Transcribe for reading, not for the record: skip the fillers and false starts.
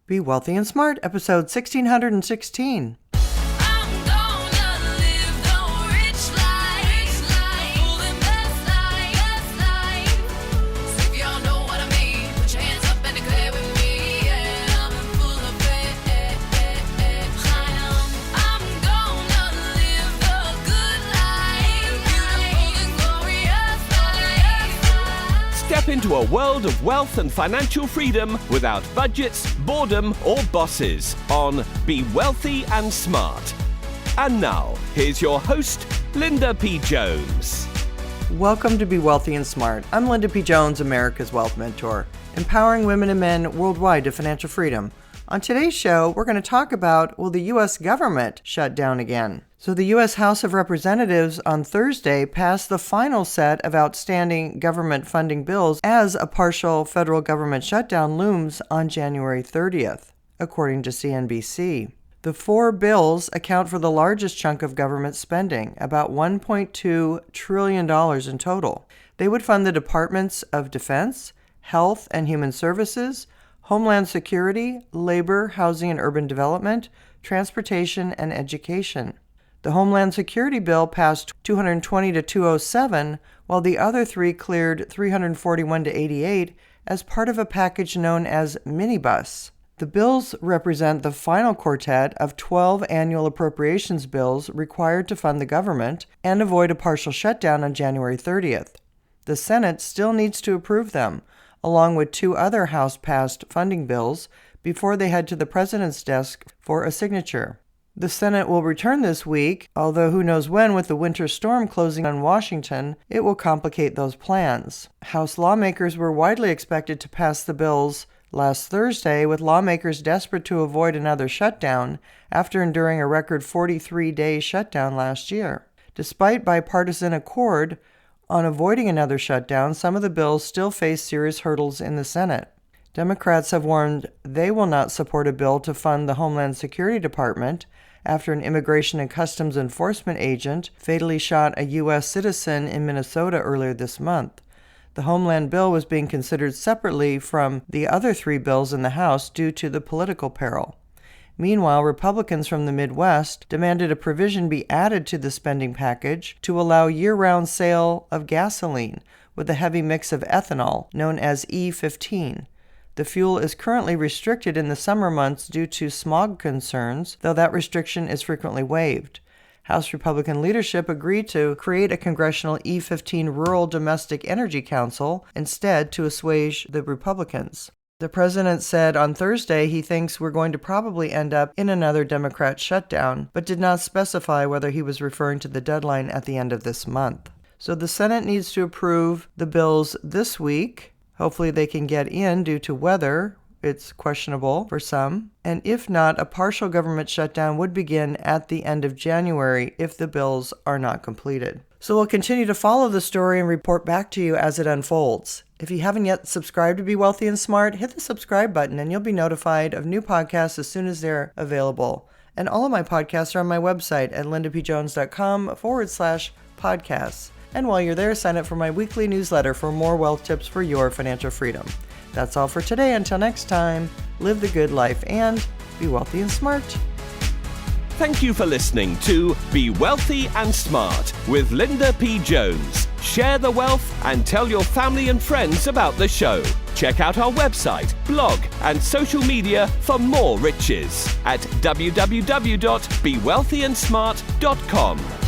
Be Wealthy and Smart, episode 1616. Step into a world of wealth and financial freedom without budgets, boredom, or bosses on Be Wealthy and Smart. And now, here's your host, Linda P. Jones. Welcome to Be Wealthy and Smart. I'm Linda P. Jones, America's Wealth Mentor, empowering women and men worldwide to financial freedom. On today's show, we're going to talk about, will the U.S. government shut down again? So the U.S. House of Representatives on Thursday passed the final set of outstanding government funding bills as a partial federal government shutdown looms on January 30th, according to CNBC. The four bills account for the largest chunk of government spending, about $1.2 trillion in total. They would fund the Departments of Defense, Health and Human Services, Homeland Security, Labor, Housing and Urban Development, Transportation, and Education. The Homeland Security bill passed 220 to 207, while the other three cleared 341 to 88 as part of a package known as Minibus. The bills represent the final quartet of 12 annual appropriations bills required to fund the government and avoid a partial shutdown on January 30th. The Senate still needs to approve them, along with two other House-passed funding bills, before they head to the President's desk for a signature. The Senate will return this week, although who knows when, with the winter storm closing on Washington, it will complicate those plans. House lawmakers were widely expected to pass the bills last Thursday, with lawmakers desperate to avoid another shutdown after enduring a record 43-day shutdown last year. Despite bipartisan accord on avoiding another shutdown, some of the bills still face serious hurdles in the Senate. Democrats have warned they will not support a bill to fund the Homeland Security Department after an Immigration and Customs Enforcement agent fatally shot a U.S. citizen in Minnesota earlier this month. The Homeland bill was being considered separately from the other three bills in the House due to the political peril. Meanwhile, Republicans from the Midwest demanded a provision be added to the spending package to allow year-round sale of gasoline with a heavy mix of ethanol, known as E15. The fuel is currently restricted in the summer months due to smog concerns, though that restriction is frequently waived. House Republican leadership agreed to create a congressional E15 Rural Domestic Energy Council instead to assuage the Republicans. The president said on Thursday he thinks we're going to probably end up in another Democrat shutdown, but did not specify whether he was referring to the deadline at the end of this month. So the Senate needs to approve the bills this week. Hopefully they can get in due to weather. It's questionable for some. And if not, a partial government shutdown would begin at the end of January if the bills are not completed. So we'll continue to follow the story and report back to you as it unfolds. If you haven't yet subscribed to Be Wealthy and Smart, hit the subscribe button and you'll be notified of new podcasts as soon as they're available. And all of my podcasts are on my website at lindapjones.com/podcasts. And while you're there, sign up for my weekly newsletter for more wealth tips for your financial freedom. That's all for today. Until next time, live the good life and be wealthy and smart. Thank you for listening to Be Wealthy and Smart with Linda P. Jones. Share the wealth and tell your family and friends about the show. Check out our website, blog, and social media for more riches at www.bewealthyandsmart.com.